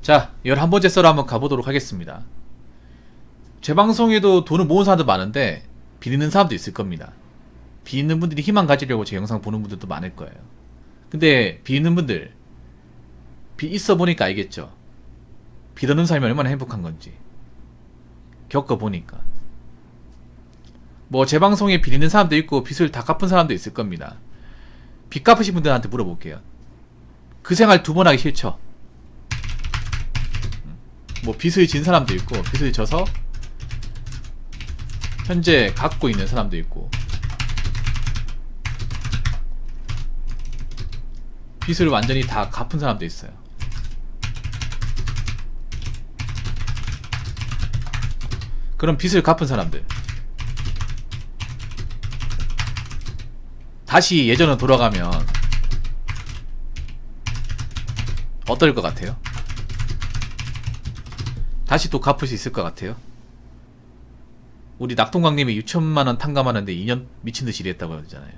자, 11번째 썰을 한번 가보도록 하겠습니다. 제 방송에도 돈을 모은 사람도 많은데 비리는 사람도 있을 겁니다. 비리는 분들이 희망 가지려고 제 영상 보는 분들도 많을 거예요. 근데 비리는 분들 비 있어 보니까 알겠죠. 빚없는 삶이 얼마나 행복한 건지 겪어보니까. 뭐 제 방송에 비리는 사람도 있고 빚을 다 갚은 사람도 있을 겁니다. 빚 갚으신 분들한테 물어볼게요. 그 생활 두 번 하기 싫죠? 뭐 빚을 진 사람도 있고 빚을 져서 현재 갖고 있는 사람도 있고 빚을 완전히 다 갚은 사람도 있어요. 그럼 빚을 갚은 사람들 다시 예전으로 돌아가면 어떨 것 같아요? 다시 또 갚을 수 있을 것 같아요? 우리 낙동강님이 6천만원 탕감하는데 2년 미친듯이 일했다고 그러잖아요.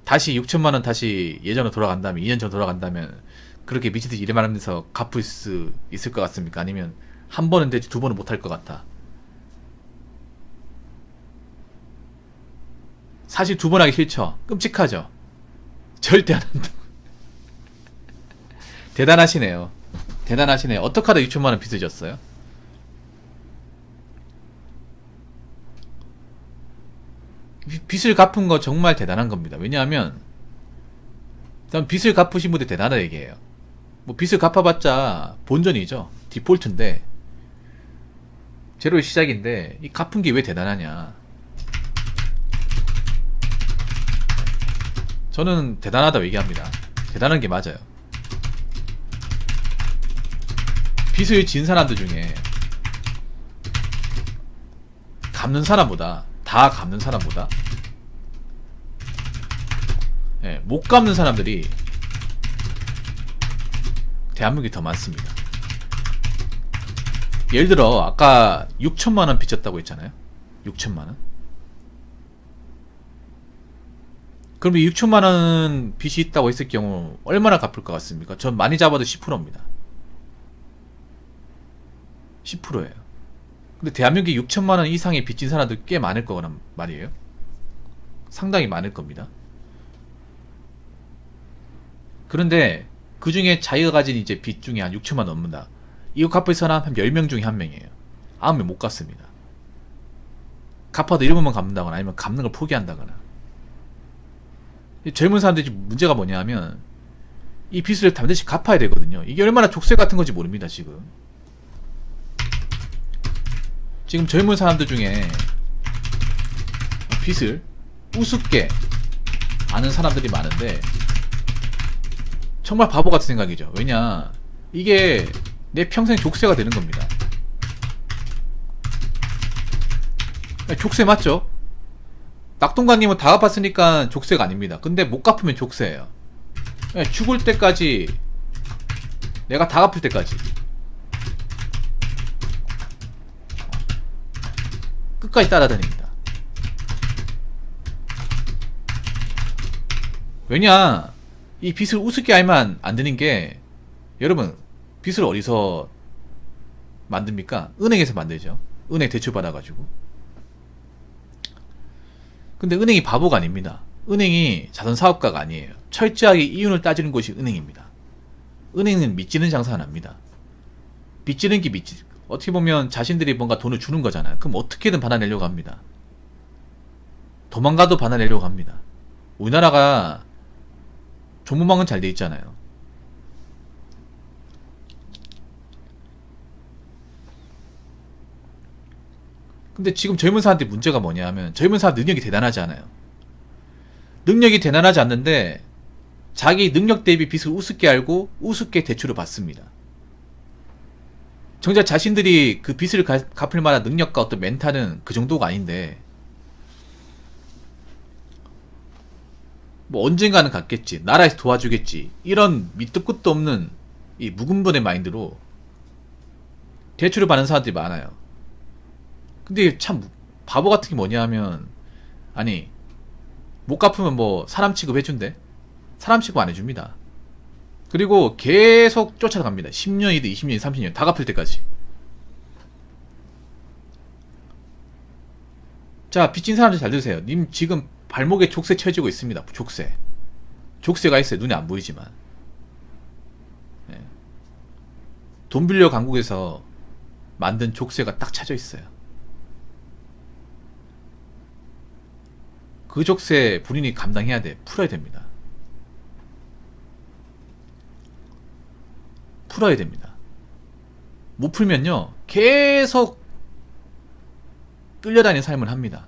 다시 6천만원 다시 예전으로 돌아간다면 2년 전 돌아간다면 그렇게 미친듯이 일만 하면서 갚을 수 있을 것 같습니까? 아니면 한 번은 되지 두 번은 못할 것 같아? 사실 두 번 하기 싫죠? 끔찍하죠? 절대 안 한다. 대단하시네요. 대단하시네요. 어떻게 하다 6천만원 빚을 졌어요? 빚을 갚은 거 정말 대단한 겁니다. 왜냐하면 일단 빚을 갚으신 분들 대단하다 얘기해요. 뭐 빚을 갚아봤자 본전이죠. 디폴트인데 제로의 시작인데 이 갚은 게 왜 대단하냐. 저는 대단하다고 얘기합니다. 대단한 게 맞아요. 빚을 진 사람들 중에 갚는 사람보다 다 갚는 사람보다 못 갚는 사람들이 대한민국이 더 많습니다. 예를 들어 아까 6천만원 빚졌다고 했잖아요. 6천만원. 그럼 이 6천만원 빚이 있다고 했을 경우 얼마나 갚을 것 같습니까? 전 많이 잡아도 10%입니다. 10%예요. 근데 대한민국에 6천만원 이상의 빚진 사람들 꽤 많을 거란 말이에요. 상당히 많을 겁니다. 그런데 그 중에 자기가 가진 이제 빚 중에 한 6천만 원 넘는다. 이거 갚을 사람 한 10명 중에 1명이에요. 9명 못 갚습니다. 갚아도 일부만 갚는다거나 아니면 갚는 걸 포기한다거나. 젊은 사람들이 문제가 뭐냐 하면 이 빚을 반드시 갚아야 되거든요. 이게 얼마나 족쇄 같은 건지 모릅니다. 지금 젊은 사람들 중에 빚을 우습게 아는 사람들이 많은데 정말 바보 같은 생각이죠. 왜냐, 이게 내 평생 족쇄가 되는 겁니다. 족쇄 맞죠? 낙동강님은 다 갚았으니까 족쇄가 아닙니다. 근데 못 갚으면 족쇄예요. 죽을 때까지, 내가 다 갚을 때까지 끝까지 따라다닙니다. 왜냐, 이 빚을 우습게 알면 안 되는 게, 여러분 빚을 어디서 만듭니까? 은행에서 만들죠. 은행 대출 받아가지고. 근데 은행이 바보가 아닙니다. 은행이 자선사업가가 아니에요. 철저하게 이윤을 따지는 곳이 은행입니다. 은행은 밑지는 장사 안 합니다. 빚지는 게 어떻게 보면 자신들이 뭔가 돈을 주는 거잖아요. 그럼 어떻게든 받아내려고 합니다. 도망가도 받아내려고 합니다. 우리나라가 정부망은 잘 돼 있잖아요. 근데 지금 젊은 사람들이 문제가 뭐냐 하면 젊은 사람 능력이 대단하지 않아요. 능력이 대단하지 않는데 자기 능력 대비 빚을 우습게 알고 우습게 대출을 받습니다. 정작 자신들이 그 빚을 갚을 만한 능력과 어떤 멘탈은 그 정도가 아닌데 뭐 언젠가는 갚겠지, 나라에서 도와주겠지, 이런 밑도 끝도 없는 이 묵은분의 마인드로 대출을 받는 사람들이 많아요. 근데 참 바보 같은 게 뭐냐 하면, 아니 못 갚으면 뭐 사람 취급해준대? 사람 취급 안 해줍니다. 그리고 계속 쫓아갑니다. 10년이든 20년이든 30년 다 갚을 때까지. 자, 빚진 사람들 잘 들으세요. 님 지금 발목에 족쇄 쳐지고 있습니다. 족쇄가 있어요. 눈에 안 보이지만. 예. 돈 빌려 강국에서 만든 족쇄가 딱 쳐져 있어요. 그 족쇄 본인이 감당해야 돼. 풀어야 됩니다. 풀어야 됩니다. 못 풀면요 계속 끌려다니는 삶을 합니다.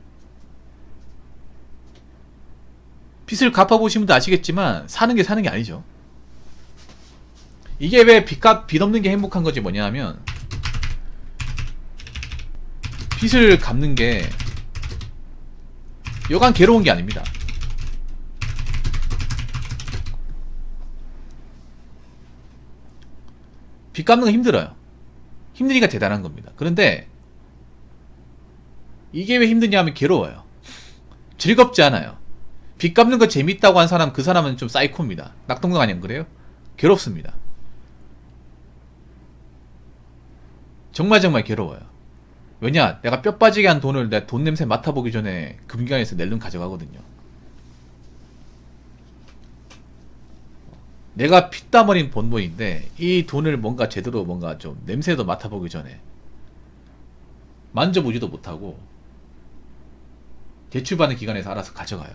빚을 갚아보신 분도 아시겠지만 사는 게 아니죠. 이게 왜 빚 없는 게 행복한 거지 뭐냐 하면, 빚을 갚는 게 여간 괴로운 게 아닙니다. 빚 갚는 거 힘들어요. 힘드니까 대단한 겁니다. 그런데 이게 왜 힘드냐 하면 괴로워요. 즐겁지 않아요. 빚 갚는 거 재밌다고 한 사람, 그 사람은 좀 사이코입니다. 낙동강 아니면 그래요? 괴롭습니다. 정말 괴로워요. 왜냐? 내가 뼈 빠지게 한 돈을 내 돈 냄새 맡아보기 전에 금기관에서 낼름 가져가거든요. 내가 피땀 흘린 번 돈인데 이 돈을 뭔가 제대로 뭔가 좀 냄새도 맡아보기 전에 만져보지도 못하고 대출받는 기관에서 알아서 가져가요.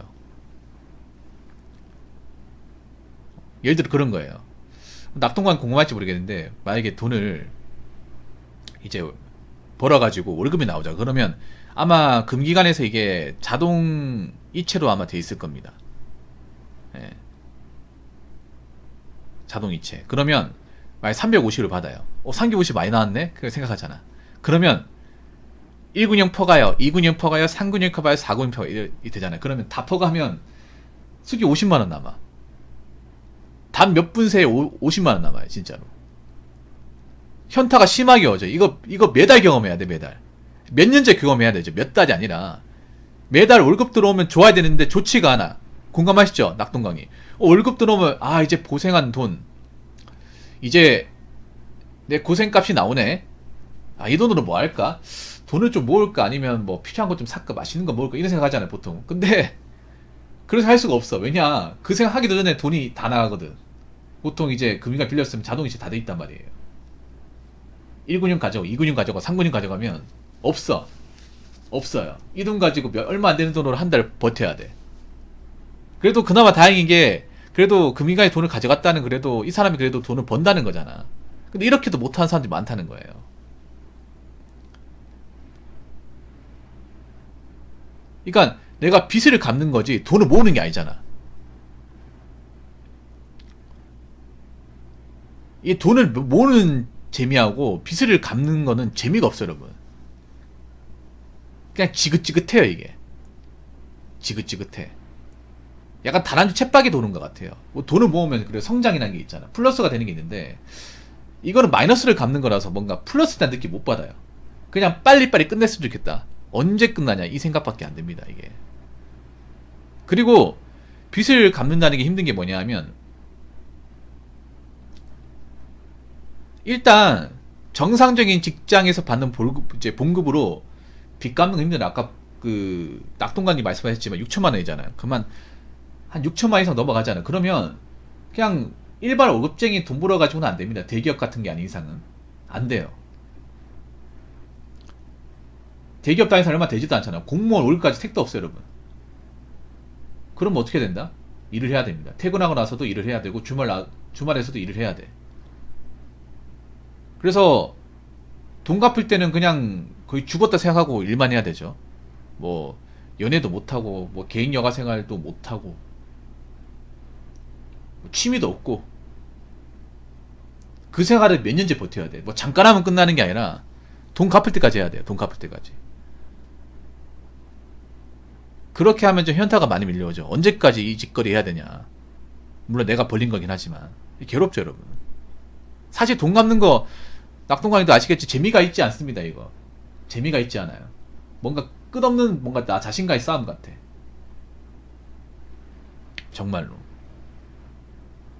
예를 들어 그런 거예요. 낙동강 궁금할지 모르겠는데, 만약에 돈을 이제 벌어가지고 월급이 나오자 그러면 아마 금기관에서 이게 자동 이체로 아마 돼 있을 겁니다. 예. 자동 이체. 그러면 만약 350을 받아요. 350 많이 나왔네? 그렇게 생각하잖아. 그러면 1군형 퍼가요, 2군형 퍼가요, 3군형 퍼가요, 4군형 퍼가요 이렇게 되잖아요. 그러면 다 퍼가면 수기 50만원 남아. 단 몇 분 새에 50만원 남아요. 진짜로. 현타가 심하게 오죠. 이거 매달 경험해야 돼. 매달. 몇 년째 경험해야 되죠. 몇 달이 아니라 매달 월급 들어오면 좋아야 되는데 좋지가 않아. 공감하시죠? 낙동강이. 월급 들어오면 이제 고생한 돈, 이제 내 고생값이 나오네. 이 돈으로 뭐 할까? 돈을 좀 모을까? 아니면 뭐 필요한 거 좀 살까? 맛있는 거 먹을까? 이런 생각 하잖아요 보통. 근데 그래서 할 수가 없어. 왜냐? 그 생각하기도 전에 돈이 다 나가거든. 보통 이제 금융가 빌렸으면 자동이체 다 돼 있단 말이에요. 1군형 가져가고 2군형 가져가고 3군형 가져가면 없어요. 이 돈 가지고 얼마 안 되는 돈으로 한 달 버텨야 돼. 그래도 그나마 다행인 게, 그래도 금융가에 돈을 가져갔다는, 그래도 이 사람이 그래도 돈을 번다는 거잖아. 근데 이렇게도 못하는 사람들이 많다는 거예요. 그러니까 내가 빚을 갚는 거지 돈을 모으는 게 아니잖아. 이 돈을 모으는 재미하고 빚을 갚는 거는 재미가 없어요, 여러분. 그냥 지긋지긋해요, 이게. 지긋지긋해. 약간 다람쥐 쳇바퀴 도는 것 같아요. 뭐 돈을 모으면 그래 성장이라는 게 있잖아. 플러스가 되는 게 있는데, 이거는 마이너스를 갚는 거라서 뭔가 플러스라는 느낌 못 받아요. 그냥 빨리빨리 끝냈으면 좋겠다. 언제 끝나냐 이 생각밖에 안 듭니다, 이게. 그리고 빚을 갚는다는 게 힘든 게 뭐냐 하면, 일단 정상적인 직장에서 받는 봉급으로 빚 갚는 거 힘들어. 아까 그 낙동강님 말씀하셨지만 6천만 원이잖아요. 그만 한 6천만 원 이상 넘어가잖아요. 그러면 그냥 일반 월급쟁이 돈 벌어 가지고는 안 됩니다. 대기업 같은 게 아닌 이상은 안 돼요. 대기업 다니는 사람 얼마 되지도 않잖아요. 공무원 월급까지 택도 없어요, 여러분. 그럼 어떻게 된다? 일을 해야 됩니다. 퇴근하고 나서도 일을 해야 되고 주말에서도 일을 해야 돼. 그래서 돈 갚을 때는 그냥 거의 죽었다 생각하고 일만 해야 되죠. 뭐 연애도 못하고 뭐 개인 여가 생활도 못하고 뭐 취미도 없고 그 생활을 몇 년째 버텨야 돼. 뭐 잠깐 하면 끝나는 게 아니라 돈 갚을 때까지 해야 돼요. 돈 갚을 때까지. 그렇게 하면 좀 현타가 많이 밀려오죠. 언제까지 이 짓거리 해야 되냐. 물론 내가 벌린 거긴 하지만 괴롭죠, 여러분. 사실 돈 갚는 거 낙동강이도 아시겠지. 재미가 있지 않습니다. 이거 재미가 있지 않아요. 뭔가 끝없는 뭔가 나 자신과의 싸움 같아, 정말로.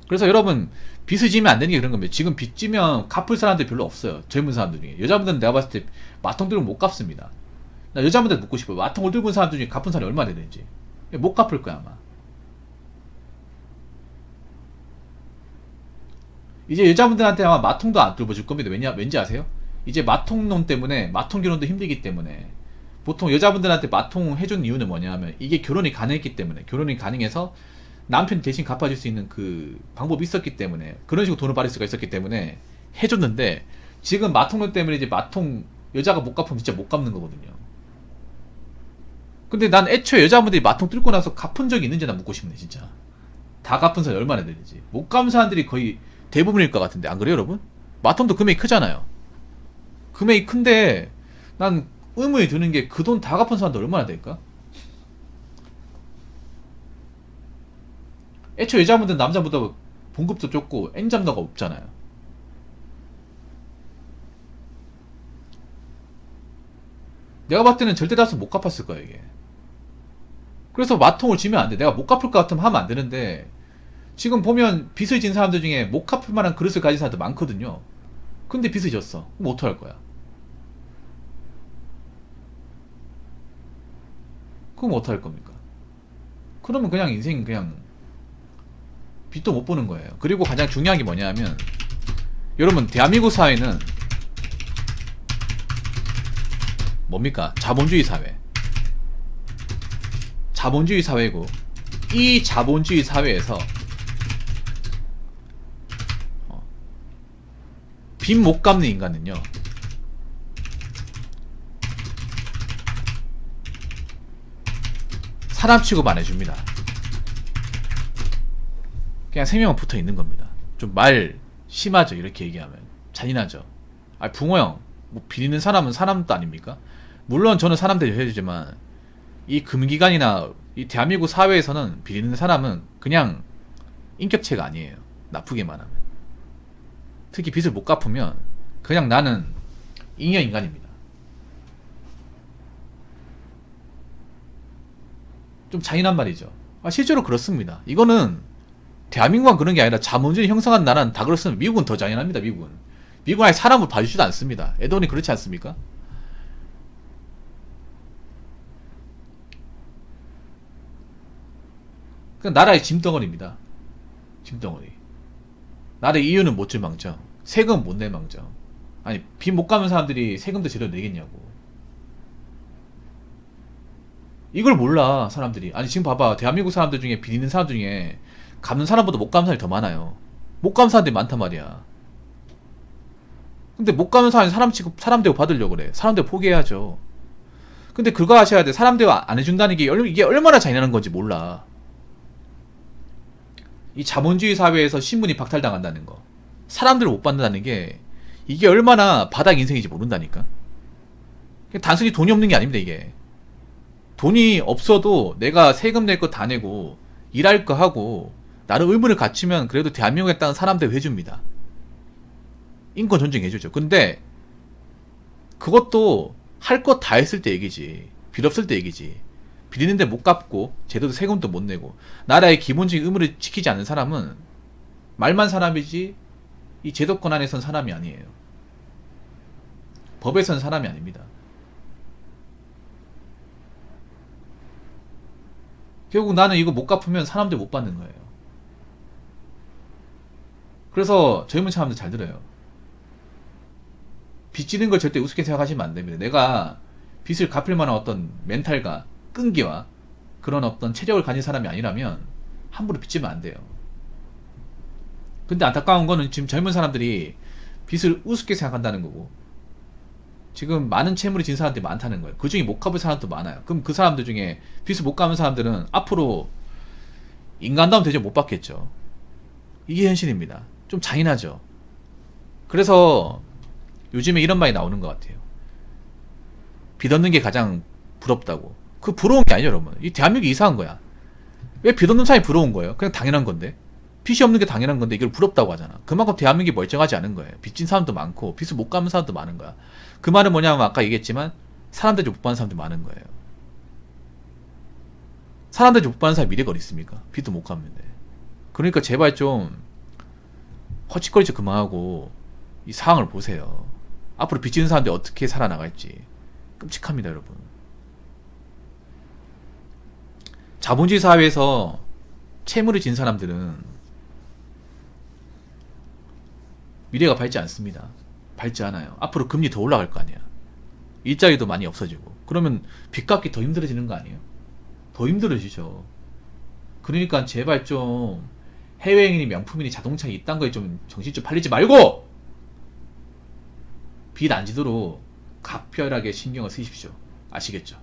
그래서 여러분 빚을 지면 안 되는 게 그런 겁니다. 지금 빚 지면 갚을 사람들 별로 없어요. 젊은 사람들 중에. 여자분들은 내가 봤을 때 마통 들고 못 갚습니다. 나 여자분들 묻고 싶어요. 마통을 들고 있는 사람들 중에 갚은 사람이 얼마나 되는지. 못 갚을 거야 아마. 이제 여자분들한테 아마 마통도 안 뚫어줄 겁니다. 왠지 아세요? 이제 마통론 때문에, 마통 결혼도 힘들기 때문에 보통 여자분들한테 마통 해준 이유는 뭐냐면 이게 결혼이 가능했기 때문에, 결혼이 가능해서 남편이 대신 갚아줄 수 있는 그 방법이 있었기 때문에, 그런 식으로 돈을 받을 수가 있었기 때문에 해줬는데, 지금 마통론 때문에 이제 마통 여자가 못 갚으면 진짜 못 갚는 거거든요. 근데 난 애초에 여자분들이 마통 뚫고 나서 갚은 적이 있는지 나 묻고 싶네 진짜. 다 갚은 사람이 얼마나 되는지. 못 갚은 사람들이 거의 대부분일 것 같은데 안 그래요 여러분? 마통도 금액이 크잖아요. 금액이 큰데 난 의문이 드는 게 그 돈 다 갚은 사람도 얼마나 될까? 애초에 여자분들은 남자보다 봉급도 좁고 N잠너가 없잖아요. 내가 봤을 때는 절대 다수 못 갚았을 거야 이게. 그래서 마통을 지면 안 돼. 내가 못 갚을 것 같으면 하면 안 되는데, 지금 보면 빚을 진 사람들 중에 못 갚을 만한 그릇을 가진 사람들 많거든요. 근데 빚을 졌어. 그럼 어떡할 거야? 그럼 어떡할 겁니까? 그러면 그냥 인생 그냥 빚도 못 보는 거예요. 그리고 가장 중요한 게 뭐냐면, 여러분 대한민국 사회는 뭡니까? 자본주의 사회. 자본주의 사회고, 이 자본주의 사회에서 빚 못 갚는 인간은요, 사람 취급 안 해줍니다. 그냥 생명은 붙어 있는 겁니다. 좀 말 심하죠 이렇게 얘기하면. 잔인하죠. 아 붕어 형, 뭐 비리는 사람은 사람도 아닙니까? 물론 저는 사람들 해주지만 이 금기관이나 이 대한민국 사회에서는 비리는 사람은 그냥 인격체가 아니에요. 나쁘게만 하면. 특히 빚을 못 갚으면 그냥 나는 잉여 인간입니다. 좀 잔인한 말이죠. 아, 실제로 그렇습니다. 이거는 대한민국만 그런 게 아니라 자본주의 형성한 나라는 다 그렇습니다. 미국은 더 잔인합니다. 미국은 아예 사람을 봐주지도 않습니다. 에드원이 그렇지 않습니까? 그 나라의 짐덩어리입니다. 짐덩어리. 나라의 이유는 못 줄망정, 세금 못 낼망정. 아니 빚 못 갚는 사람들이 세금도 제대로 내겠냐고. 이걸 몰라 사람들이. 아니 지금 봐봐, 대한민국 사람들 중에 빚 있는 사람들 중에 갚는 사람보다 못 갚는 사람이 더 많아요. 못 갚는 사람들이 많단 말이야. 근데 못 갚는 사람이 사람 대우 받으려고 그래. 사람 대우 포기해야죠. 근데 그거 하셔야 돼. 사람 대우 안 해준다는 게 이게 얼마나 잔인한 건지 몰라. 이 자본주의 사회에서 신분이 박탈당한다는 거, 사람들을 못 받는다는 게 이게 얼마나 바닥 인생인지 모른다니까. 단순히 돈이 없는 게 아닙니다. 이게 돈이 없어도 내가 세금 낼 거 다 내고 일할 거 하고 나름 의무를 갖추면 그래도 대한민국에 따른 사람들 해줍니다. 인권 존중해주죠. 근데 그것도 할 거 다 했을 때 얘기지, 빚 없을 때 얘기지. 빚 있는데 못 갚고 제대로 세금도 못 내고 나라의 기본적인 의무를 지키지 않는 사람은 말만 사람이지 이 제도권 안에선 사람이 아니에요. 법에선 사람이 아닙니다. 결국 나는 이거 못 갚으면 사람들 못 받는 거예요. 그래서 젊은 사람들 잘 들어요. 빚 지는 걸 절대 우습게 생각하시면 안 됩니다. 내가 빚을 갚을 만한 어떤 멘탈과 끈기와 그런 어떤 체력을 가진 사람이 아니라면 함부로 빚 지면 안 돼요. 근데 안타까운 거는 지금 젊은 사람들이 빚을 우습게 생각한다는 거고, 지금 많은 채무를 진 사람들이 많다는 거예요. 그 중에 못 갚을 사람도 많아요. 그럼 그 사람들 중에 빚을 못 갚는 사람들은 앞으로 인간다운 대접 못 받겠죠. 이게 현실입니다. 좀 잔인하죠. 그래서 요즘에 이런 말이 나오는 것 같아요. 빚 없는 게 가장 부럽다고. 그 부러운 게 아니죠 여러분. 이 대한민국이 이상한 거야. 왜 빚 없는 사람이 부러운 거예요? 그냥 당연한 건데. 빚이 없는 게 당연한 건데 이걸 부럽다고 하잖아. 그만큼 대한민국이 멀쩡하지 않은 거예요. 빚진 사람도 많고 빚을 못 갚는 사람도 많은 거야. 그 말은 뭐냐면 아까 얘기했지만 사람들이 못 받는 사람도 많은 거예요. 사람들이 못 받는 사람이 미래가 어디 있습니까? 빚도 못 갚는데. 그러니까 제발 좀 허짓거리지 그만하고 이 상황을 보세요. 앞으로 빚 지는 사람들이 어떻게 살아나갈지 끔찍합니다, 여러분. 자본주의 사회에서 채무를 진 사람들은 미래가 밝지 않습니다. 밝지 않아요. 앞으로 금리 더 올라갈 거 아니야. 일자리도 많이 없어지고. 그러면 빚 갚기 더 힘들어지는 거 아니에요? 더 힘들어지죠. 그러니까 제발 좀 해외여행이니 명품이니 자동차 이딴 거에 좀 정신 좀 팔리지 말고 빚 안 지도록 각별하게 신경을 쓰십시오. 아시겠죠?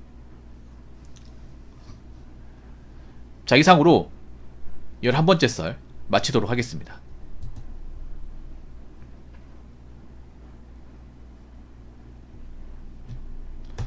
자, 이상으로 11번째 썰 마치도록 하겠습니다.